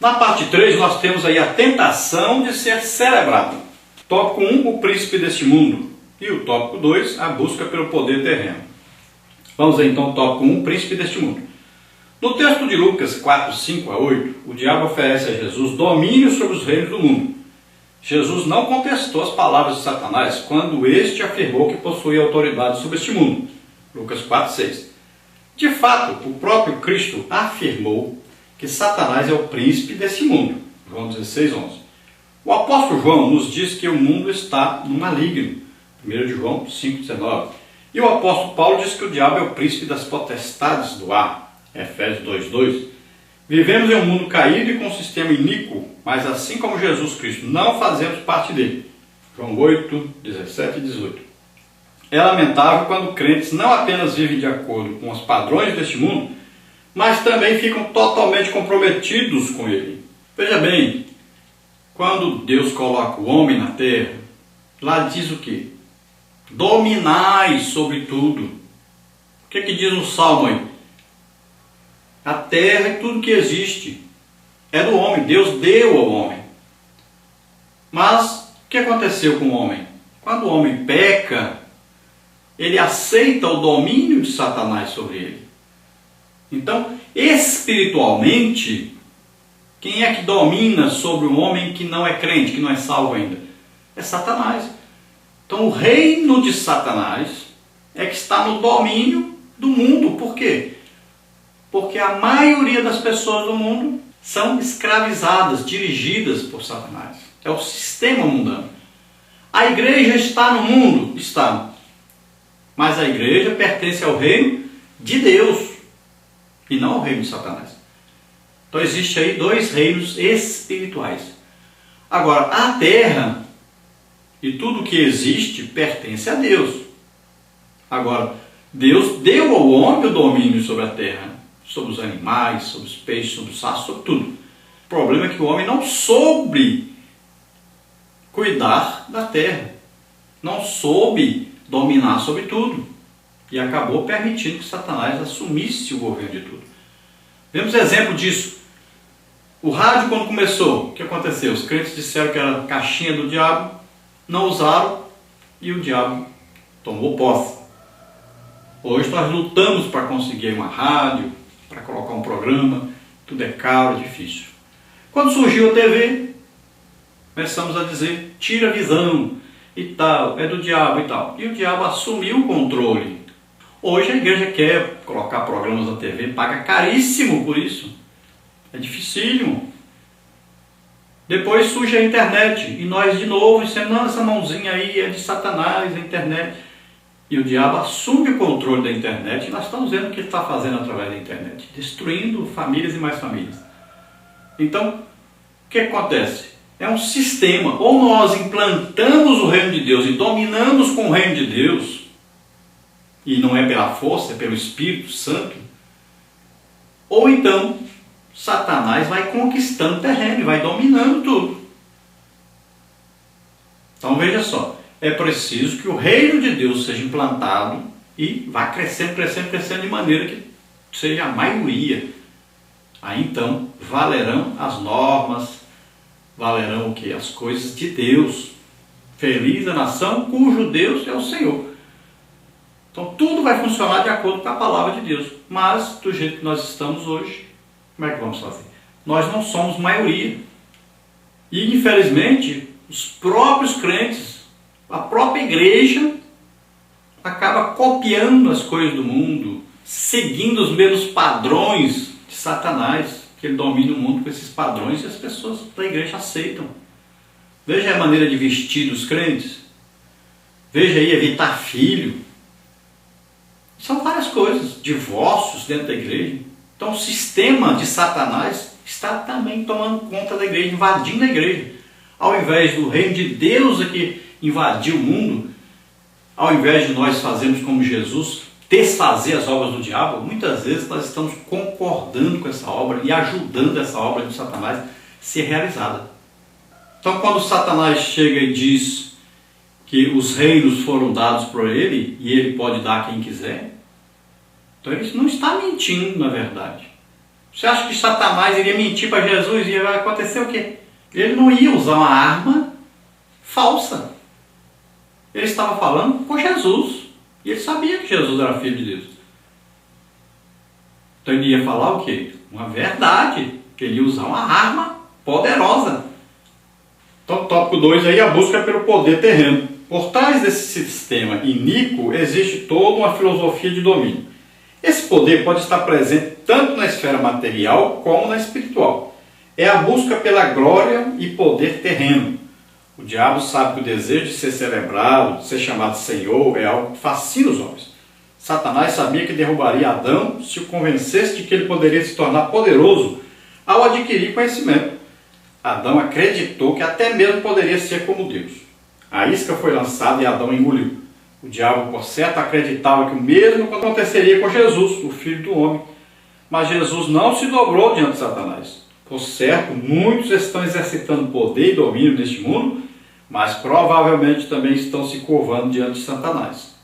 Na parte 3 nós temos aí a tentação de ser celebrado. Tópico 1, o príncipe deste mundo. E o tópico 2, a busca pelo poder terreno. Vamos aí então ao tópico 1, príncipe deste mundo. No texto de Lucas 4, 5 a 8, o diabo oferece a Jesus domínio sobre os reinos do mundo. Jesus não contestou as palavras de Satanás quando este afirmou que possuía autoridade sobre este mundo. Lucas 4, 6. De fato, o próprio Cristo afirmou que Satanás é o príncipe desse mundo. João 16, 11. O apóstolo João nos diz que o mundo está no maligno. 1 João 5, 19. E o apóstolo Paulo diz que o diabo é o príncipe das potestades do ar. Efésios 2, 2. Vivemos em um mundo caído e com um sistema iníquo, mas assim como Jesus Cristo, não fazemos parte dele. João 8, 17 e 18. É lamentável quando crentes não apenas vivem de acordo com os padrões deste mundo, mas também ficam totalmente comprometidos com ele. Veja bem, quando Deus coloca o homem na terra, lá diz o quê? Dominai sobre tudo. O que diz no Salmo aí? A terra e tudo que existe é do homem. Deus deu ao homem. Mas o que aconteceu com o homem? Quando o homem peca, ele aceita o domínio de Satanás sobre ele. Então, espiritualmente, quem é que domina sobre o homem que não é crente, que não é salvo ainda? É Satanás. Então, o reino de Satanás é que está no domínio do mundo. Por quê? Porque a maioria das pessoas do mundo são escravizadas, dirigidas por Satanás. É o sistema mundano. A igreja está no mundo? Está. Mas a igreja pertence ao reino de Deus e não ao reino de Satanás. Então existe aí dois reinos espirituais. Agora, a terra e tudo que existe pertence a Deus. Agora, Deus deu ao homem o domínio sobre a terra, sobre os animais, sobre os peixes, sobre os sapos, sobre tudo. O problema é que o homem não soube cuidar da terra, não soube dominar sobre tudo e acabou permitindo que Satanás assumisse o governo de tudo. Vemos exemplo disso. O rádio, quando começou, o que aconteceu? Os crentes disseram que era caixinha do diabo, não usaram e o diabo tomou posse. Hoje nós lutamos para conseguir uma rádio, para colocar um programa, tudo é caro, é difícil. Quando surgiu a TV, começamos a dizer, tira a visão e tal, é do diabo e tal. E o diabo assumiu o controle. Hoje a igreja quer colocar programas na TV, paga caríssimo por isso. É dificílimo. Depois surge a internet e nós de novo dizemos, não, essa mãozinha aí é de Satanás, a internet. E o diabo assume o controle da internet e nós estamos vendo o que ele está fazendo através da internet, destruindo famílias e mais famílias. Então, o que acontece? É um sistema, ou nós implantamos o reino de Deus e dominamos com o reino de Deus, e não é pela força, é pelo Espírito Santo, ou então Satanás vai conquistando terreno e vai dominando tudo. Então veja só, é preciso que o reino de Deus seja implantado e vá crescendo, crescendo, crescendo de maneira que seja a maioria. Aí então valerão as normas, valerão o que? As coisas de Deus. Feliz a nação cujo Deus é o Senhor. Então tudo vai funcionar de acordo com a palavra de Deus. Mas do jeito que nós estamos hoje, como é que vamos fazer? Nós não somos maioria. E infelizmente os próprios crentes, a própria igreja acaba copiando as coisas do mundo, seguindo os mesmos padrões de Satanás, que ele domina o mundo com esses padrões e as pessoas da igreja aceitam. Veja a maneira de vestir dos crentes. Veja aí evitar filho. São várias coisas. Divórcios dentro da igreja. Então o sistema de Satanás está também tomando conta da igreja, invadindo a igreja. Ao invés do reino de Deus aqui invadir o mundo, ao invés de nós fazermos como Jesus, desfazer as obras do diabo, muitas vezes nós estamos concordando com essa obra e ajudando essa obra de Satanás ser realizada. Então quando Satanás chega e diz que os reinos foram dados por ele e ele pode dar a quem quiser, então ele não está mentindo na verdade. Você acha que Satanás iria mentir para Jesus e ia acontecer o quê? Ele não ia usar uma arma falsa. Ele estava falando com Jesus. E ele sabia que Jesus era filho de Deus. Então ele ia falar o quê? Uma verdade. Que ele ia usar uma arma poderosa. Então, tópico 2 aí, a busca pelo poder terreno. Por trás desse sistema iníquo existe toda uma filosofia de domínio. Esse poder pode estar presente tanto na esfera material como na espiritual. É a busca pela glória e poder terreno. O diabo sabe que o desejo de ser celebrado, de ser chamado Senhor, é algo que fascina os homens. Satanás sabia que derrubaria Adão se o convencesse de que ele poderia se tornar poderoso ao adquirir conhecimento. Adão acreditou que até mesmo poderia ser como Deus. A isca foi lançada e Adão engoliu. O diabo, por certo, acreditava que o mesmo aconteceria com Jesus, o Filho do Homem. Mas Jesus não se dobrou diante de Satanás. Por certo, muitos estão exercitando poder e domínio neste mundo, mas provavelmente também estão se curvando diante de Satanás.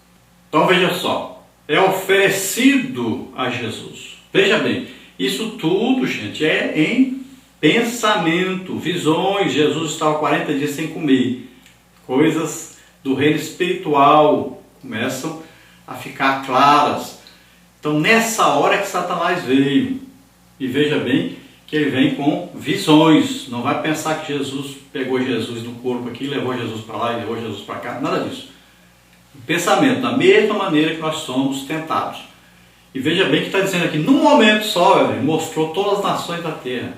Então veja só, é oferecido a Jesus. Veja bem, isso tudo, gente, é em pensamento, visões. Jesus estava 40 dias sem comer. Coisas do reino espiritual começam a ficar claras. Então nessa hora que Satanás veio, e veja bem que ele vem com visões. Não vai pensar que Jesus pegou Jesus no corpo aqui, levou Jesus para lá e levou Jesus para cá, nada disso. Pensamento, da mesma maneira que nós somos tentados. E veja bem que está dizendo aqui, num momento só, ele mostrou todas as nações da terra.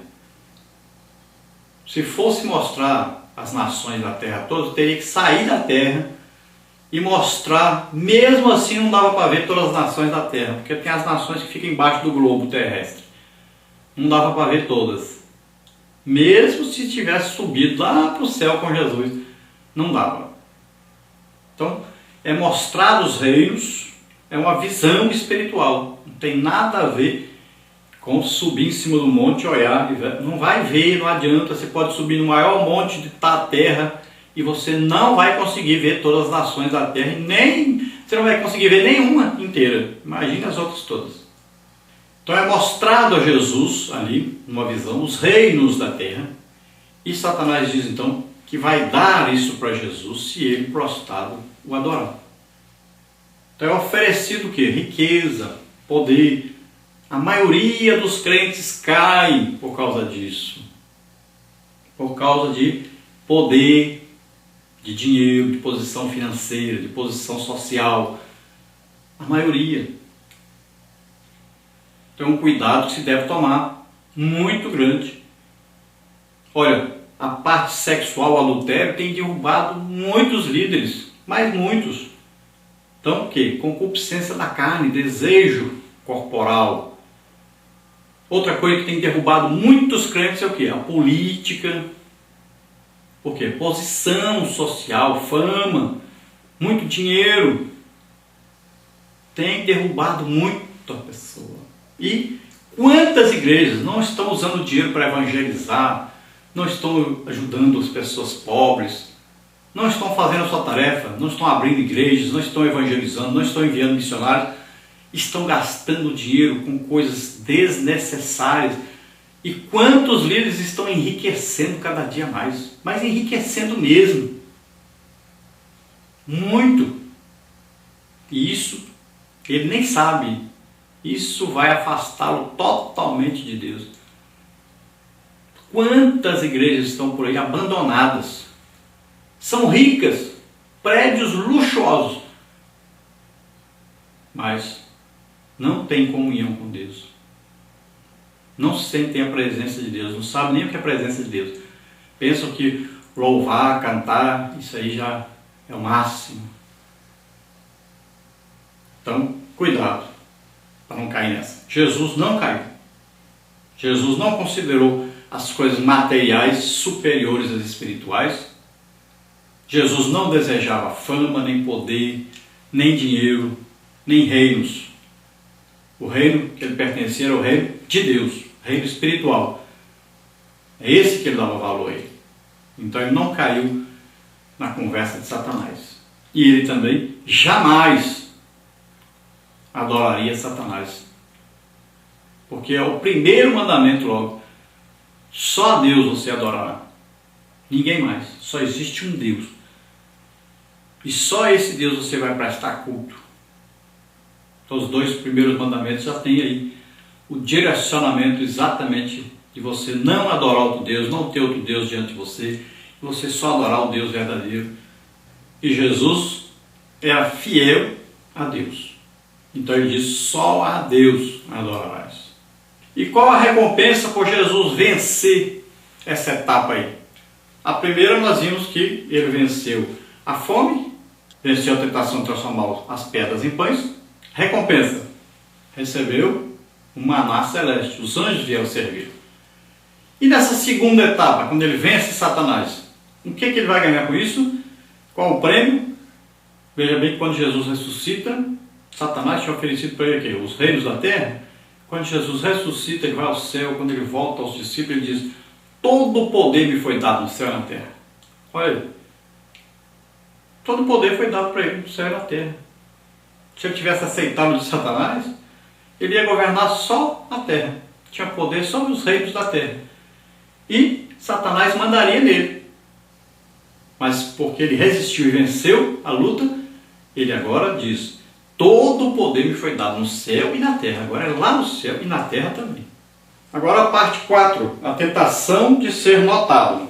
Se fosse mostrar as nações da terra todas, teria que sair da terra e mostrar. Mesmo assim não dava para ver todas as nações da terra, porque tem as nações que ficam embaixo do globo terrestre. Não dava para ver todas. Mesmo se tivesse subido lá para o céu com Jesus, não dava. Então, é mostrar os reinos, é uma visão espiritual. Não tem nada a ver com subir em cima do monte e olhar. Não vai ver, não adianta. Você pode subir no maior monte da terra e você não vai conseguir ver todas as nações da terra, e nem você não vai conseguir ver nenhuma inteira. Imagine as outras todas. Então é mostrado a Jesus ali, numa visão, os reinos da terra. E Satanás diz então que vai dar isso para Jesus se ele prostrado o adorar. Então é oferecido o quê? Riqueza, poder. A maioria dos crentes cai por causa disso. Por causa de poder, de dinheiro, de posição financeira, de posição social. A maioria. Então é um cuidado que se deve tomar, muito grande. Olha, a parte sexual, o adultério, tem derrubado muitos líderes, mas muitos. Então o quê? Concupiscência da carne, desejo corporal. Outra coisa que tem derrubado muitos crentes é o quê? A política. Por quê? Posição social, fama, muito dinheiro. Tem derrubado muita pessoa. E quantas igrejas não estão usando o dinheiro para evangelizar, não estão ajudando as pessoas pobres, não estão fazendo a sua tarefa, não estão abrindo igrejas, não estão evangelizando, não estão enviando missionários, estão gastando dinheiro com coisas desnecessárias. E quantos líderes estão enriquecendo cada dia mais, mas enriquecendo mesmo. Muito. E isso, ele nem sabe. Isso vai afastá-lo totalmente de Deus. Quantas igrejas estão por aí abandonadas? São ricas, prédios luxuosos, mas não têm comunhão com Deus. Não sentem a presença de Deus, não sabem nem o que é a presença de Deus. Pensam que louvar, cantar, isso aí já é o máximo. Então, cuidado para não cair nessa. Jesus não caiu. Jesus não considerou as coisas materiais superiores às espirituais. Jesus não desejava fama, nem poder, nem dinheiro, nem reinos. O reino que ele pertencia era o reino de Deus, reino espiritual. É esse que ele dava valor a ele. Então ele não caiu na conversa de Satanás. E ele também jamais adoraria Satanás. Porque é o primeiro mandamento logo. Só a Deus você adorará. Ninguém mais. Só existe um Deus. E só esse Deus você vai prestar culto. Então os 2 primeiros mandamentos já tem aí o direcionamento exatamente de você não adorar outro Deus, não ter outro Deus diante de você, você só adorar o Deus verdadeiro. E Jesus era fiel a Deus. Então ele diz, só a Deus adorarás. E qual a recompensa por Jesus vencer essa etapa aí? A primeira nós vimos que ele venceu a fome, venceu a tentação de transformar as pedras em pães. Recompensa, recebeu um maná celeste, os anjos vieram servir. E nessa segunda etapa, quando ele vence Satanás, o que ele vai ganhar com isso? Qual o prêmio? Veja bem que quando Jesus ressuscita, Satanás tinha oferecido para ele aqui, os reinos da terra. Quando Jesus ressuscita, ele vai ao céu. Quando ele volta aos discípulos, ele diz, todo o poder me foi dado no céu e na terra. Olha aí, todo o poder foi dado para ele no céu e na terra. Se ele tivesse aceitado o de Satanás, ele ia governar só a terra. Tinha poder sobre os reinos da terra. E Satanás mandaria nele. Mas porque ele resistiu e venceu a luta, ele agora diz, todo o poder me foi dado no céu e na terra. Agora é lá no céu e na terra também. Agora a parte 4, a tentação de ser notado.